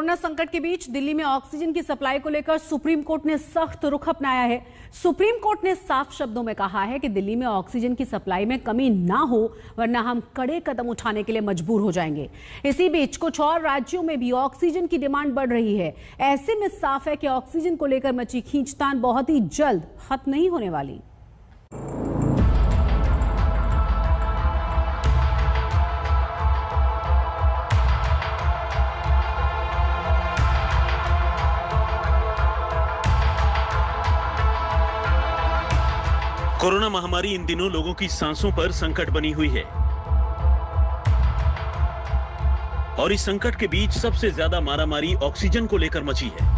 Corona संकट के बीच दिल्ली में ऑक्सीजन की सप्लाई को लेकर सुप्रीम कोर्ट ने सख्त रुख अपनाया है। सुप्रीम कोर्ट ने साफ शब्दों में कहा है कि दिल्ली में ऑक्सीजन की सप्लाई में कमी ना हो, वरना हम कड़े कदम उठाने के लिए मजबूर हो जाएंगे। इसी बीच कुछ और राज्यों में भी ऑक्सीजन की डिमांड बढ़ रही है। ऐसे में साफ है कि ऑक्सीजन को लेकर मची खींचतान बहुत ही जल्द खत्म नहीं होने वाली। कोरोना महामारी इन दिनों लोगों की सांसों पर संकट बनी हुई है और इस संकट के बीच सबसे ज्यादा मारामारी ऑक्सीजन को लेकर मची है।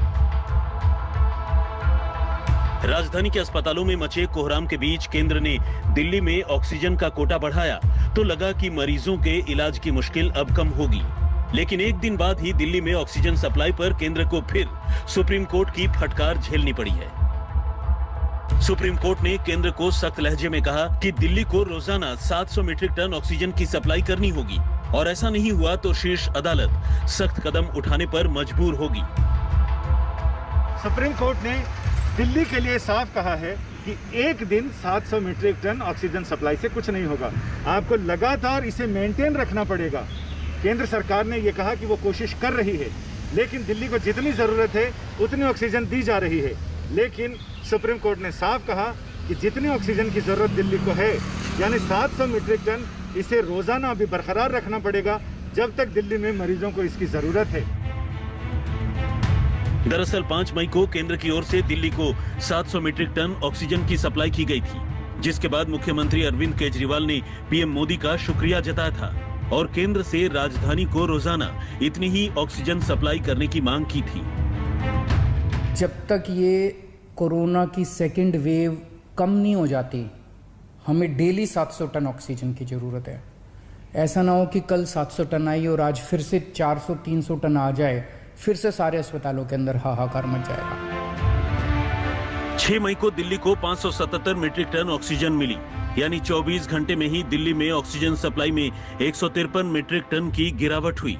राजधानी के अस्पतालों में मचे कोहराम के बीच केंद्र ने दिल्ली में ऑक्सीजन का कोटा बढ़ाया तो लगा कि मरीजों के इलाज की मुश्किल अब कम होगी, लेकिन एक दिन बाद ही दिल्ली में ऑक्सीजन सप्लाई पर केंद्र को फिर सुप्रीम कोर्ट की फटकार झेलनी पड़ी है। सुप्रीम कोर्ट ने केंद्र को सख्त लहजे में कहा कि दिल्ली को रोजाना 700 मीट्रिक टन ऑक्सीजन की सप्लाई करनी होगी और ऐसा नहीं हुआ तो शीर्ष अदालत सख्त कदम उठाने पर मजबूर होगी। सुप्रीम कोर्ट ने दिल्ली के लिए साफ कहा है कि एक दिन 700 मीट्रिक टन ऑक्सीजन सप्लाई से कुछ नहीं होगा, आपको लगातार इसे मेंटेन रखना पड़ेगा। केंद्र सरकार ने यह कहा कि वो कोशिश कर रही है, लेकिन दिल्ली को जितनी जरूरत है उतनी ऑक्सीजन दी जा रही है। लेकिन सुप्रीम कोर्ट ने साफ कहा कि जितनी ऑक्सीजन की जरूरत दिल्ली को है, यानी 700 मीट्रिक टन, इसे रोजाना भी बरकरार रखना पड़ेगा जब तक दिल्ली में मरीजों को इसकी जरूरत है। दरअसल 5 मई को केंद्र की ओर से दिल्ली को 700 मीट्रिक टन ऑक्सीजन की सप्लाई की गई थी, जिसके बाद मुख्यमंत्री अरविंद केजरीवाल ने पीएम मोदी का शुक्रिया जताया था और केंद्र से राजधानी को रोजाना इतनी ही ऑक्सीजन सप्लाई करने की मांग की थी। जब तक ये कोरोना की सेकेंड वेव कम नहीं हो जाती, हमें डेली 700 टन ऑक्सीजन की ज़रूरत है। ऐसा ना हो कि कल 700 टन आई और आज फिर से 400-300 टन आ जाए, फिर से सारे अस्पतालों के अंदर हाहाकार मच जाएगा। 6 मई को दिल्ली को 577 मीट्रिक टन ऑक्सीजन मिली, यानी 24 घंटे में ही दिल्ली में ऑक्सीजन सप्लाई में 153 मीट्रिक टन की गिरावट हुई।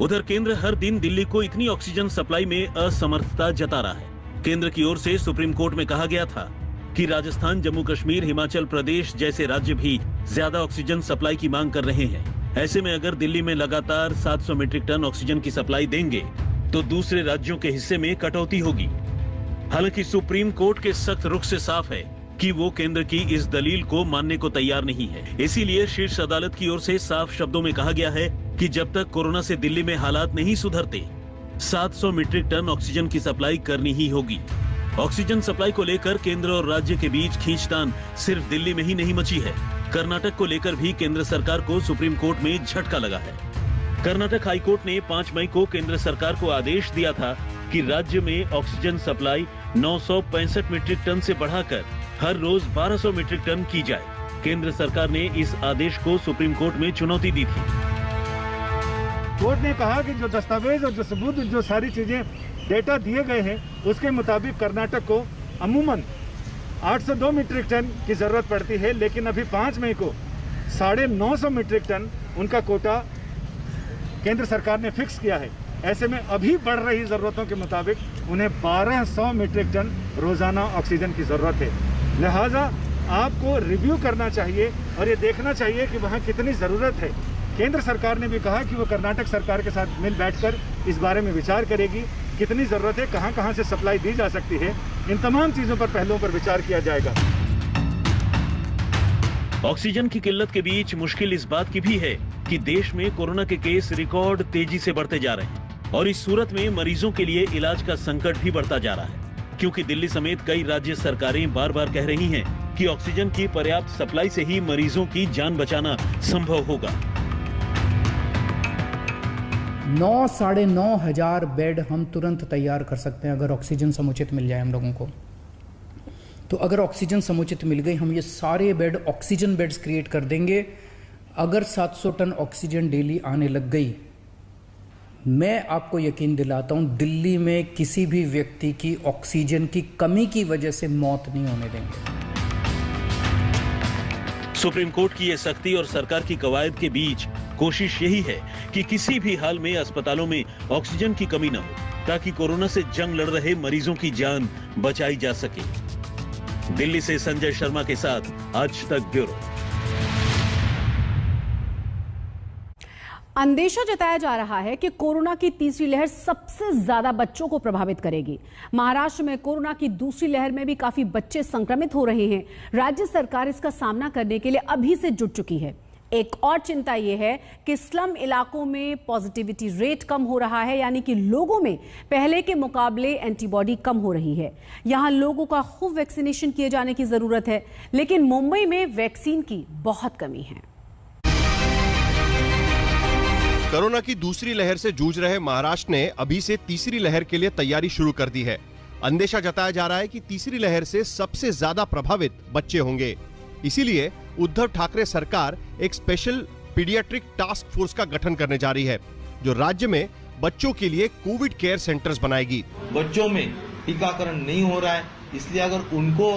उधर केंद्र हर दिन दिल्ली को इतनी ऑक्सीजन सप्लाई में असमर्थता जता रहा है। केंद्र की ओर से सुप्रीम कोर्ट में कहा गया था कि राजस्थान, जम्मू कश्मीर, हिमाचल प्रदेश जैसे राज्य भी ज्यादा ऑक्सीजन सप्लाई की मांग कर रहे हैं। ऐसे में अगर दिल्ली में लगातार 700 मीट्रिक टन ऑक्सीजन की सप्लाई देंगे तो दूसरे राज्यों के हिस्से में कटौती होगी। हालांकि सुप्रीम कोर्ट के सख्त रुख से साफ है कि वो केंद्र की इस दलील को मानने को तैयार नहीं है। इसीलिए शीर्ष अदालत की ओर से साफ शब्दों में कहा गया है कि जब तक कोरोना से दिल्ली में हालात नहीं सुधरते, 700 मीट्रिक टन ऑक्सीजन की सप्लाई करनी ही होगी। ऑक्सीजन सप्लाई को लेकर केंद्र और राज्य के बीच खींचतान सिर्फ दिल्ली में ही नहीं मची है, कर्नाटक को लेकर भी केंद्र सरकार को सुप्रीम कोर्ट में झटका लगा है। कर्नाटक हाईकोर्ट ने 5 मई को केंद्र सरकार को आदेश दिया था कि राज्य में ऑक्सीजन सप्लाई 965 मीट्रिक टन से बढ़ाकर हर रोज 1200 मीट्रिक टन की जाए। केंद्र सरकार ने इस आदेश को सुप्रीम कोर्ट में चुनौती दी थी। कोर्ट ने कहा कि जो दस्तावेज और जो सबूत, जो सारी चीजें, डेटा दिए गए हैं, उसके मुताबिक कर्नाटक को अमूमन 802 मीट्रिक टन की जरूरत पड़ती है, लेकिन अभी 5 मई को 950 मीट्रिक टन उनका कोटा केंद्र सरकार ने फिक्स किया है। ऐसे में अभी बढ़ रही जरूरतों के मुताबिक उन्हें 1200 मीट्रिक टन रोजाना ऑक्सीजन की जरूरत है। लिहाजा आपको रिव्यू करना चाहिए और ये देखना चाहिए कि वहाँ कितनी जरूरत है। केंद्र सरकार ने भी कहा कि वो कर्नाटक सरकार के साथ मिल बैठकर इस बारे में विचार करेगी, कितनी जरूरत है, कहां से सप्लाई दी जा सकती है। इन तमाम चीजों पर, पहलुओं पर विचार किया जाएगा। ऑक्सीजन की किल्लत के बीच मुश्किल इस बात की भी है कि देश में कोरोना के केस रिकॉर्ड तेजी से बढ़ते जा रहे हैं और इस सूरत में मरीजों के लिए इलाज का संकट भी बढ़ता जा रहा है, क्योंकि दिल्ली समेत कई राज्य सरकारें बार बार कह रही हैं कि ऑक्सीजन की पर्याप्त सप्लाई से ही मरीजों की जान बचाना संभव होगा। 9-9.5 हजार बेड हम तुरंत तैयार कर सकते हैं अगर ऑक्सीजन समुचित मिल जाए हम लोगों को। तो अगर ऑक्सीजन समुचित मिल गई, हम ये सारे बेड ऑक्सीजन बेड्स क्रिएट कर देंगे। अगर 700 टन ऑक्सीजन डेली आने लग गई, मैं आपको यकीन दिलाता हूं दिल्ली में किसी भी व्यक्ति की ऑक्सीजन की कमी की वजह से मौत नहीं होने देंगे। सुप्रीम कोर्ट की ये सख्ती और सरकार की कवायद के बीच कोशिश यही है कि किसी भी हाल में अस्पतालों में ऑक्सीजन की कमी न हो, ताकि कोरोना से जंग लड़ रहे मरीजों की जान बचाई जा सके। दिल्ली से संजय शर्मा के साथ आज तक ब्यूरो। अंदेशा जताया जा रहा है कि कोरोना की तीसरी लहर सबसे ज्यादा बच्चों को प्रभावित करेगी। महाराष्ट्र में कोरोना की दूसरी लहर में भी काफी बच्चे संक्रमित हो रहे हैं। राज्य सरकार इसका सामना करने के लिए अभी से जुट चुकी है। एक और चिंता यह है कि स्लम इलाकों में पॉजिटिविटी रेट कम हो रहा है, यानी कि लोगों में पहले के मुकाबले एंटीबॉडी कम हो रही है। यहां लोगों का खूब वैक्सीनेशन किए जाने की जरूरत है, लेकिन मुंबई में वैक्सीन की बहुत कमी है। कोरोना की दूसरी लहर से जूझ रहे महाराष्ट्र ने अभी से तीसरी लहर के लिए तैयारी शुरू कर दी है। अंदेशा जताया जा रहा है कि तीसरी लहर से सबसे ज्यादा प्रभावित बच्चे होंगे। इसीलिए उद्धव ठाकरे सरकार एक स्पेशल पीडियाट्रिक टास्क फोर्स का गठन करने जा रही है, जो राज्य में बच्चों के लिए कोविड केयर सेंटर्स बनाएगी। बच्चों में टीकाकरण नहीं हो रहा है, इसलिए अगर उनको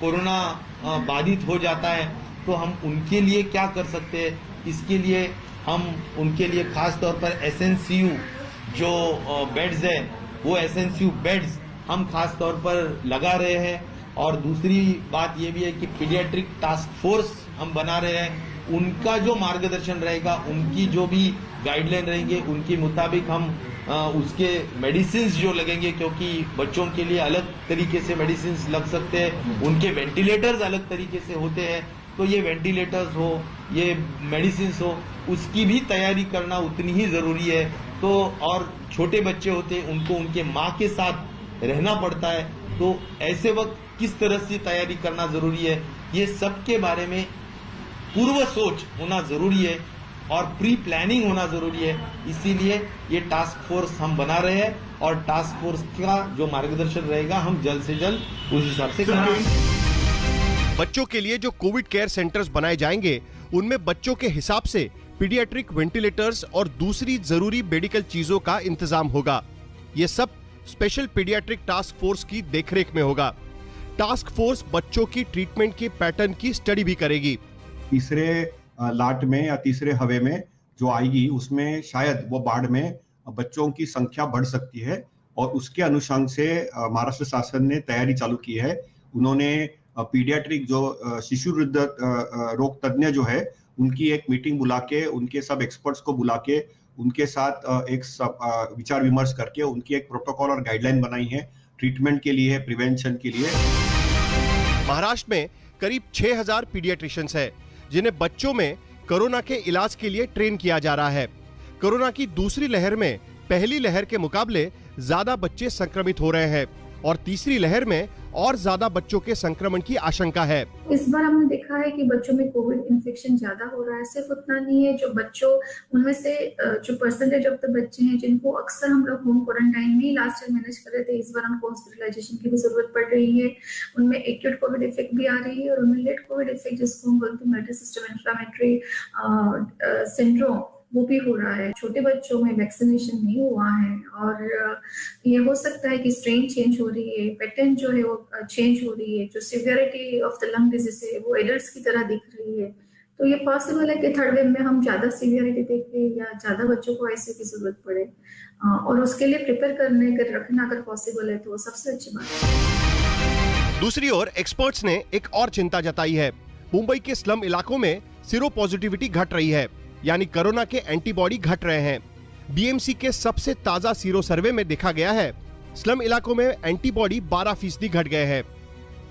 कोरोना बाधित हो जाता है तो हम उनके लिए क्या कर सकते हैं, इसके लिए हम उनके लिए खास तौर पर एसएनसीयू जो बेड्स है वो एसएनसीयू बेड्स हम खास तौर पर लगा रहे हैं। और दूसरी बात ये भी है कि पीडियाट्रिक टास्क फोर्स हम बना रहे हैं। उनका जो मार्गदर्शन रहेगा, उनकी जो भी गाइडलाइन रहेंगे, उनके मुताबिक हम उसके मेडिसिन जो लगेंगे, क्योंकि बच्चों के लिए अलग तरीके से मेडिसिन लग सकते हैं, उनके वेंटिलेटर्स अलग तरीके से होते हैं, तो ये वेंटिलेटर्स हो, ये मेडिसिन हो, उसकी भी तैयारी करना उतनी ही जरूरी है। तो और छोटे बच्चे होते हैं, उनको उनके माँ के साथ रहना पड़ता है, तो ऐसे वक्त किस तरह से तैयारी करना जरूरी है, ये सब के बारे में पूर्व सोच होना जरूरी है और प्री प्लानिंग होना जरूरी है। इसीलिए ये टास्क फोर्स हम बना रहे हैं और टास्क फोर्स का जो मार्गदर्शन रहेगा हम जल्द से जल्द उस हिसाब से करेंगे। बच्चों के लिए जो कोविड केयर सेंटर्स बनाए जाएंगे, उनमें बच्चों के हिसाब से पीडियाट्रिक वेंटिलेटर्स और दूसरी जरूरी मेडिकल चीजों का इंतजाम होगा। ये सब स्पेशल पीडियाट्रिक टास्क फोर्स की देखरेख में होगा। टास्क फोर्स बच्चों की ट्रीटमेंट के पैटर्न की स्टडी भी करेगी। तीसरे लाट में या तीसरे हवे में जो आएगी, उसमें शायद वो बाढ़ में बच्चों की संख्या बढ़ सकती है और उसके अनुसार से महाराष्ट्र शासन ने तैयारी चालू की है। उन्होंने पीडियाट्रिक जो शिशु रोग तज्ञ जो है, उनकी एक मीटिंग बुला के, उनके सब एक्सपर्ट्स को बुला के, उनके साथ एक विचार विमर्श करके उनकी एक प्रोटोकॉल और गाइडलाइन बनाई है ट्रीटमेंट के लिए, प्रिवेंशन के लिए। महाराष्ट्र में करीब 6000 पीडियाट्रिशियंस है, जिन्हें बच्चों में कोरोना के इलाज के लिए ट्रेन किया जा रहा है। कोरोना की दूसरी लहर में पहली लहर के मुकाबले ज्यादा बच्चे संक्रमित हो रहे हैं और तीसरी लहर में और ज्यादा बच्चों के संक्रमण की आशंका है। इस बार हमने देखा है कि बच्चों में कोविड इन्फेक्शन ज्यादा हो रहा है। सिर्फ उतना नहीं है, जो बच्चों उनमें से जो परसेंटेज ऑफ द बच्चे हैं जिनको अक्सर हम लोग होम क्वारंटाइन में लास्ट ईयर मैनेज कर रहे थे, इस बार उनको हॉस्पिटलाइजेशन की भी जरूरत पड़ रही है। उनमें एक्यूट कोविड इफेक्ट भी आ रही है और उनमें लेट कोविड इफेक्ट, जिसको हम बोलते हैं मल्टी सिस्टम इन्फ्लेमेटरी सिंड्रोम, वो भी हो रहा है। छोटे बच्चों में वैक्सीनेशन नहीं हुआ है और ये हो सकता है कि स्ट्रेन चेंज हो रही है, पैटर्न जो है वो चेंज हो रही है, जो severity of the lung disease है वो एडल्ट्स की तरह दिख रही है। तो ये पॉसिबल है कि थर्ड वेव में हम ज्यादा सिवियरिटी देखें या ज्यादा बच्चों को आईसीयू की जरूरत पड़े, और उसके लिए प्रिपेयर करने कर रखना अगर पॉसिबल है तो वो सबसे अच्छी बात है। दूसरी ओर एक्सपर्ट्स ने एक और चिंता जताई है। मुंबई के स्लम इलाकों में सीरो पॉजिटिविटी घट रही है, यानी कोरोना के एंटीबॉडी घट रहे हैं। बीएमसी के सबसे ताजा सीरो सर्वे में देखा गया है, स्लम इलाकों में एंटीबॉडी 12% घट गए हैं।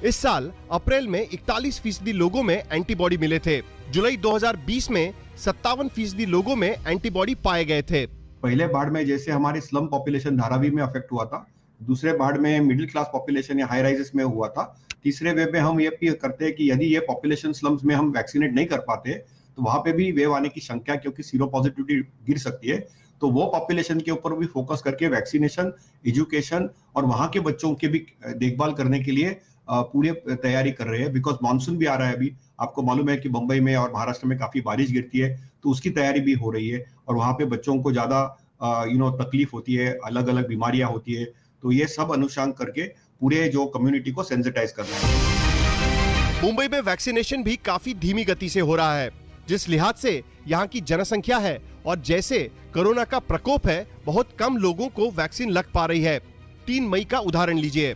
इस साल अप्रैल में 41% लोगों में एंटीबॉडी मिले थे। जुलाई 2020 में 57% लोगों में एंटीबॉडी पाए गए थे। पहले बाढ़ में जैसे हमारी स्लम पॉपुलेशन धारावी में अफेक्ट हुआ था, दूसरे बाढ़ में मिडिल क्लास पॉपुलेशन या हाई राइजेस में हुआ था, तीसरे वेव में हम ये भी करते हैं कि यदि ये पॉपुलेशन स्लम्स में हम वैक्सीनेट नहीं कर पाते तो वहां पे भी वेव आने की शंका, क्योंकि सीरो पॉजिटिविटी गिर सकती है, तो वो पॉपुलेशन के ऊपर भी फोकस करके वैक्सीनेशन, एजुकेशन और वहां के बच्चों के भी देखभाल करने के लिए पूरी तैयारी कर रहे हैं। बिकॉज मानसून भी आ रहा है अभी, आपको मालूम है कि मुंबई में और महाराष्ट्र में काफी बारिश गिरती है, तो उसकी तैयारी भी हो रही है और वहां पे बच्चों को ज्यादा तकलीफ होती है, अलग अलग बीमारियां होती है, तो ये सब अनुशासन करके पूरे जो कम्युनिटी को सेंसिटाइज करना है। मुंबई में वैक्सीनेशन भी काफी धीमी गति से हो रहा है। जिस लिहाज से यहाँ की जनसंख्या है और जैसे कोरोना का प्रकोप है, बहुत कम लोगों को वैक्सीन लग पा रही है। 3 मई का उदाहरण लीजिए।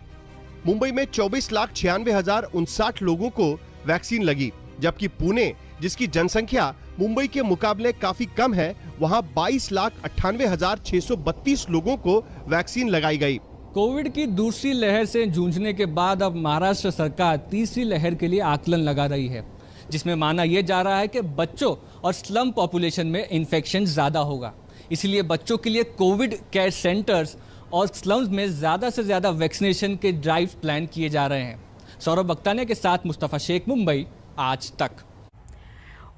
मुंबई में 24,96,059 लोगों को वैक्सीन लगी, जबकि पुणे, जिसकी जनसंख्या मुंबई के मुकाबले काफी कम है, वहां 22,98,632 लोगों को वैक्सीन लगाई गई। कोविड की दूसरी लहर से जूझने के बाद अब महाराष्ट्र सरकार तीसरी लहर के लिए आकलन लगा रही है, जिसमें माना यह जा रहा है कि बच्चों और स्लम पॉपुलेशन में इन्फेक्शन ज़्यादा होगा। इसलिए बच्चों के लिए कोविड केयर सेंटर्स और स्लम्स में ज़्यादा से ज़्यादा वैक्सीनेशन के ड्राइव प्लान किए जा रहे हैं। सौरभ बख्तानिया के साथ मुस्तफ़ा शेख, मुंबई आज तक।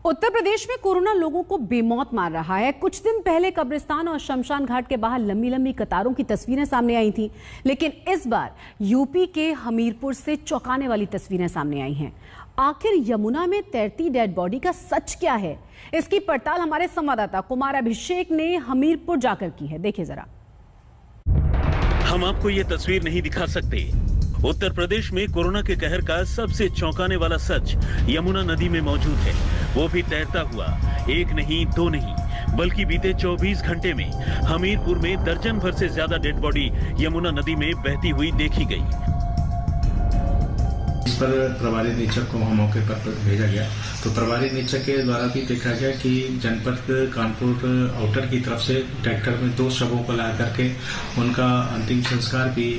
उत्तर प्रदेश में कोरोना लोगों को बेमौत मार रहा है। कुछ दिन पहले कब्रिस्तान और शमशान घाट के बाहर लंबी लंबी कतारों की तस्वीरें सामने आई थी, लेकिन इस बार यूपी के हमीरपुर से चौंकाने वाली तस्वीरें सामने आई हैं। आखिर यमुना में तैरती डेड बॉडी का सच क्या है, इसकी पड़ताल हमारे संवाददाता कुमार अभिषेक ने हमीरपुर जाकर की है। देखिए जरा। हम आपको ये तस्वीर नहीं दिखा सकते। उत्तर प्रदेश में कोरोना के कहर का सबसे चौंकाने वाला सच यमुना नदी में मौजूद है, वो भी तैरता हुआ। 1 नहीं 2 नहीं, बल्कि बीते 24 घंटे में हमीरपुर में दर्जन भर से ज्यादा डेड बॉडी यमुना नदी में बहती हुई देखी गई। इस पर प्रभारी निरीक्षक को वहाँ मौके पर भेजा गया, तो प्रभारी निरीक्षक के द्वारा भी देखा गया कि जनपद कानपुर आउटर की तरफ से ट्रैक्टर में 2 शवों को ला करके उनका अंतिम संस्कार भी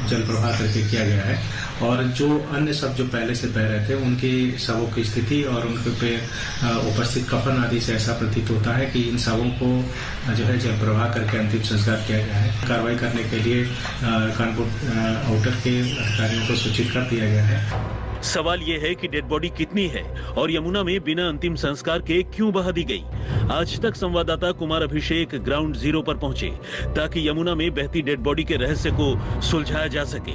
जल प्रवाह करके किया गया है। और जो अन्य शव जो पहले से बह रहे थे, उनके शवों की स्थिति और उनके पे उपस्थित कफन आदि से ऐसा प्रतीत होता है कि इन शवों को जो है जल प्रवाह करके अंतिम संस्कार किया गया है। कार्रवाई करने के लिए कानपुर आउटर के अधिकारियों को सूचित कर दिया गया है। सवाल यह है कि डेड बॉडी कितनी है और यमुना में बिना अंतिम संस्कार के क्यों बहा दी गई। आज तक संवाददाता कुमार अभिषेक ग्राउंड जीरो पर पहुंचे ताकि यमुना में बहती डेड बॉडी के रहस्य को सुलझाया जा सके।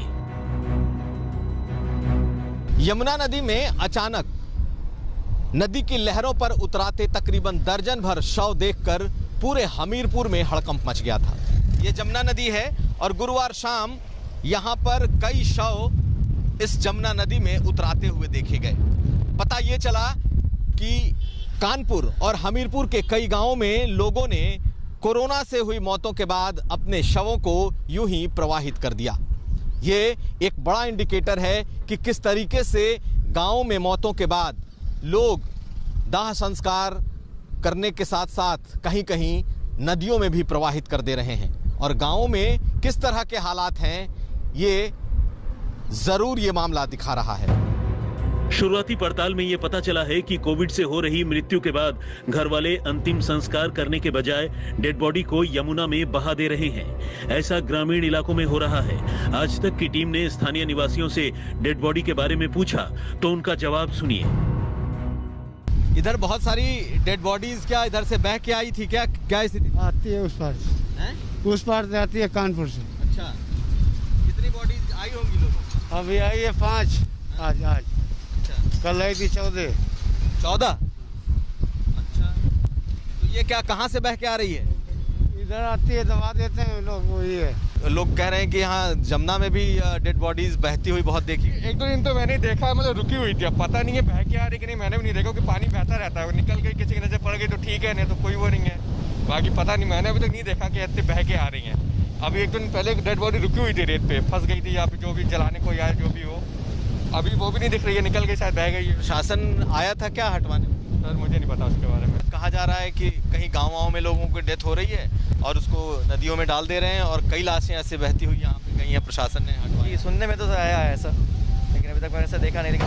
यमुना नदी में अचानक नदी की लहरों पर उतराते तकरीबन दर्जन भर शव देखकर पूरे हमीरपुर में हड़कंप मच गया था। ये जमुना नदी है और गुरुवार शाम यहाँ पर कई शव इस जमुना नदी में उतराते हुए देखे गए। पता ये चला कि कानपुर और हमीरपुर के कई गांवों में लोगों ने कोरोना से हुई मौतों के बाद अपने शवों को यूं ही प्रवाहित कर दिया। ये एक बड़ा इंडिकेटर है कि किस तरीके से गांवों में मौतों के बाद लोग दाह संस्कार करने के साथ साथ कहीं कहीं नदियों में भी प्रवाहित कर दे रहे हैं। और गांवों में किस तरह के हालात हैं, ये जरूर ये मामला दिखा रहा है। शुरुआती पड़ताल में यह पता चला है कि कोविड से हो रही मृत्यु के बाद घर वाले अंतिम संस्कार करने के बजाय डेड बॉडी को यमुना में बहा दे रहे हैं। ऐसा ग्रामीण इलाकों में हो रहा है। आज तक की टीम ने स्थानीय निवासियों से डेड बॉडी के बारे में पूछा तो उनका जवाब सुनिए। इधर बहुत सारी डेड बॉडीज क्या इधर से बह के आई थी, क्या स्थिति आती है? उस पार से आती है कानपुर से। अच्छा, कितनी बॉडीज आई होंगी लोगों? अभी आई है 5 आज। अच्छा। कल आई थी 14। अच्छा, तो ये क्या कहाँ से बह के आ रही है? इधर आती है, दबा देते हैं लोग, वही है। लोग कह रहे हैं कि यहाँ जमुना में भी डेड बॉडीज बहती हुई बहुत देखी। 1-2 दिन तो मैंने देखा, मतलब रुकी हुई थी। अब पता नहीं है बह के आ रही कि नहीं, मैंने भी नहीं देखा कि पानी बहता रहता है। निकल गई, किसी की नजर पड़ गई तो ठीक है, नहीं तो कोई वो नहीं है। बाकी पता नहीं, मैंने अभी तक नहीं देखा कि ऐसे बह के आ रही हैं। अभी 1 दिन पहले डेड बॉडी रुकी हुई थी, रेत पे फंस गई थी, या फिर जो भी जलाने को आया जो भी हो, अभी वो भी नहीं दिख रही है, निकल गई, शायद बह गई है। शासन आया था क्या हटवाने? सर मुझे नहीं पता उसके बारे में। कहा जा रहा है कि कहीं गाँव में लोगों की डेथ हो रही है और उसको नदियों में डाल दे रहे हैं और कई लाशें ऐसे बहती हुई यहाँ पे गई हैं, प्रशासन ने हटवाई। सुनने में तो आया है ऐसा, लेकिन अभी तक मैंने ऐसा देखा नहीं।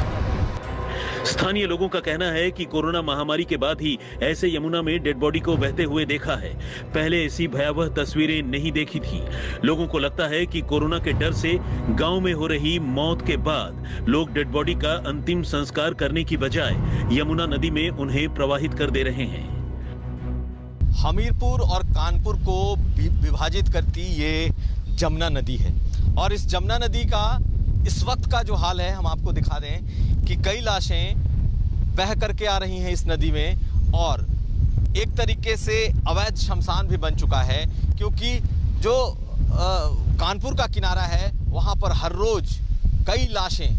स्थानीय लोगों का कहना है कि कोरोना महामारी के बाद ही ऐसे यमुना में डेड बॉडी को बहते हुए देखा है। पहले ऐसी भयावह तस्वीरें नहीं देखी थी। लोगों को लगता है कि कोरोना के डर से गांव में हो रही मौत के बाद लोग डेड बॉडी का अंतिम संस्कार करने की बजाय यमुना नदी में उन्हें प्रवाहित कर दे रहे हैं। हमीरपुर और कानपुर को विभाजित करती ये जमुना नदी है और इस जमुना नदी का इस वक्त का जो हाल है हम आपको दिखा दें कि कई लाशें बह करके आ रही हैं इस नदी में और एक तरीके से अवैध शमशान भी बन चुका है, क्योंकि जो कानपुर का किनारा है वहाँ पर हर रोज कई लाशें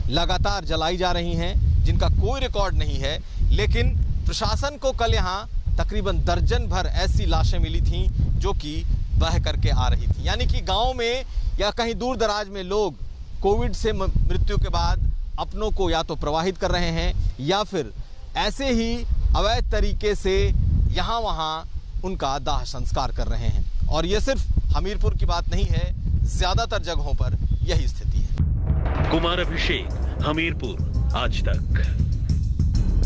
लगातार जलाई जा रही हैं, जिनका कोई रिकॉर्ड नहीं है। लेकिन प्रशासन को कल यहाँ तकरीबन दर्जन भर ऐसी लाशें मिली थीं जो कि बह करके आ रही थी। यानी कि गांव में या कहीं दूर दराज में लोग कोविड से मृत्यु के बाद अपनों को या तो प्रवाहित कर रहे हैं या फिर ऐसे ही अवैध तरीके से यहाँ वहाँ उनका दाह संस्कार कर रहे हैं। और ये सिर्फ हमीरपुर की बात नहीं है, ज्यादातर जगहों पर यही स्थिति है। कुमार अभिषेक, हमीरपुर, आज तक।